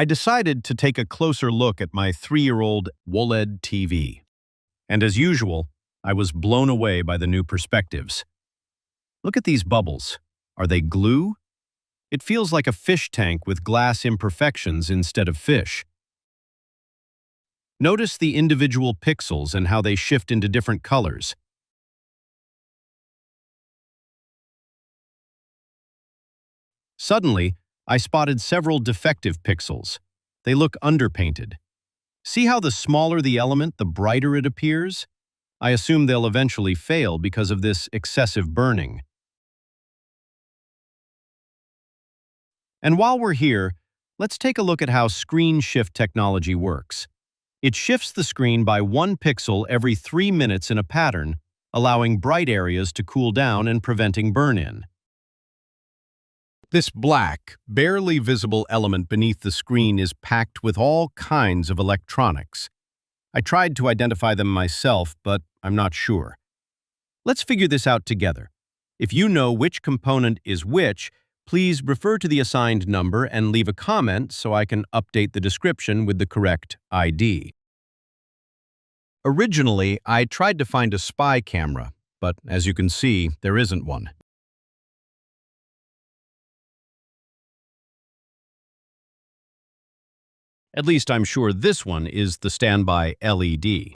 I decided to take a closer look at my 3-year-old WOLED TV. And as usual, I was blown away by the new perspectives. Look at these bubbles. Are they glue? It feels like a fish tank with glass imperfections instead of fish. Notice the individual pixels and how they shift into different colors. Suddenly, I spotted several defective pixels. They look underpainted. See how the smaller the element, the brighter it appears? I assume they'll eventually fail because of this excessive burning. And while we're here, let's take a look at how screen shift technology works. It shifts the screen by 1 pixel every 3 minutes in a pattern, allowing bright areas to cool down and preventing burn-in. This black, barely visible element beneath the screen is packed with all kinds of electronics. I tried to identify them myself, but I'm not sure. Let's figure this out together. If you know which component is which, please refer to the assigned number and leave a comment so I can update the description with the correct ID. Originally, I tried to find a spy camera, but as you can see, there isn't one. At least I'm sure this one is the standby LED.